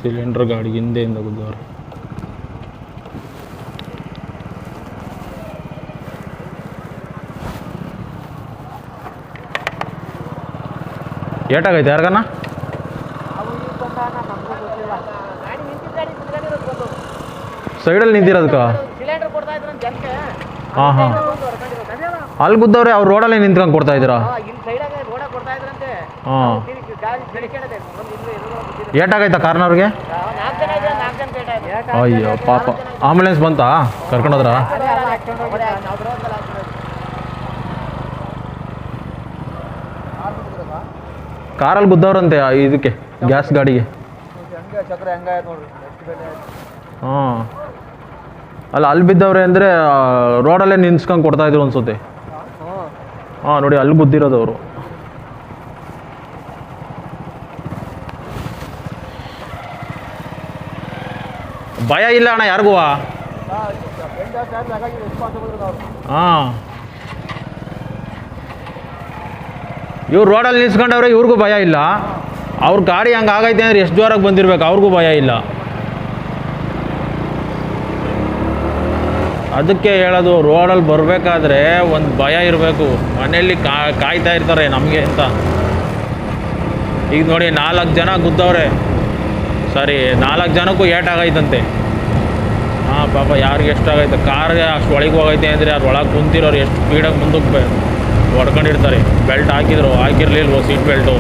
Cylinder ಗಾಡಿ ಹಿಂದೆಯಿಂದ ಗುದ್ದವ್ರೆ. ಏಟಾಗೈತೆ ಯಾರಿಗಣ್ಣ? ಸೈಡಲ್ಲಿ ನಿಂತಿರೋದಕ್ಕ? ಹಾಂ ಹಾಂ, ಅಲ್ಲಿ ಗುದ್ದವ್ರೆ. ಅವ್ರು ರೋಡಲ್ಲಿ ನಿಂತ್ಕೊಂಡು ಕೊಡ್ತಾ ಇದ್ದೀರಾ? ಹಾಂ. ಏಟಾಗೈತಾ ಕಾರ್ನವ್ರಿಗೆ? ಅಯ್ಯೋ ಪಾಪ. ಆಂಬುಲೆನ್ಸ್ ಬಂತಾ? ಕರ್ಕೊಂಡೋದ್ರ? ಕಾರಲ್ಲಿ ಗುದ್ದವ್ರಂತೆ ಇದಕ್ಕೆ, ಗ್ಯಾಸ್ ಗಾಡಿಗೆ. ಹಾಂ, ಅಲ್ಲ ಅಲ್ಲಿ ಬಿದ್ದವ್ರೆ ಅಂದರೆ ರೋಡಲ್ಲೇ ನಿನ್ಸ್ಕೊಂಡು ಕೊಡ್ತಾ ಇದ್ರು ಅನ್ಸುತ್ತೆ. ಹಾಂ ನೋಡಿ, ಅಲ್ಲಿ ಗುದ್ದಿರೋದು ಅವರು. ಭಯ ಇಲ್ಲ ಅಣ್ಣ ಯಾರಿಗೂ? ಹಾಂ, ಇವ್ರು ರೋಡಲ್ಲಿ ನಿಲ್ಸ್ಕೊಂಡವ್ರೆ, ಇವ್ರಿಗೂ ಭಯ ಇಲ್ಲ. ಅವ್ರ ಗಾಡಿ ಹಂಗೆ ಆಗೈತೆ ಅಂದರೆ ಎಷ್ಟು ಜೋರಾಗಿ ಬಂದಿರ್ಬೇಕು, ಅವ್ರಿಗೂ ಭಯ ಇಲ್ಲ. ಅದಕ್ಕೆ ಹೇಳೋದು, ರೋಡಲ್ಲಿ ಬರಬೇಕಾದ್ರೆ ಒಂದು ಭಯ ಇರಬೇಕು. ಮನೆಯಲ್ಲಿ ಕಾಯ್ತಾ ಇರ್ತಾರೆ ನಮಗೆ ಅಂತ. ಈಗ ನೋಡಿ 4 ಜನ ಗುದ್ದವ್ರೆ. ಸರಿ, 4 ಜನಕ್ಕೂ ಏಟಾಗೈತಂತೆ. ಹಾಂ ಪಾಪ, ಯಾರಿಗೆ ಎಷ್ಟಾಗೈತೆ? ಕಾರ್ಗೆ ಅಷ್ಟು ಒಳಗೆ ಹೋಗೈತೆ ಅಂದರೆ ಅದು ಒಳಗೆ ಕುಂತಿರೋರು ಎಷ್ಟು ಸ್ಪೀಡಾಗಿ ಮುಂದಕ್ಕೆ ಹೊಡ್ಕೊಂಡಿರ್ತಾರೆ. ಬೆಲ್ಟ್ ಹಾಕಿದ್ರು, ಹಾಕಿರ್ಲಿಲ್ವೋ ಸೀಟ್ ಬೆಲ್ಟು.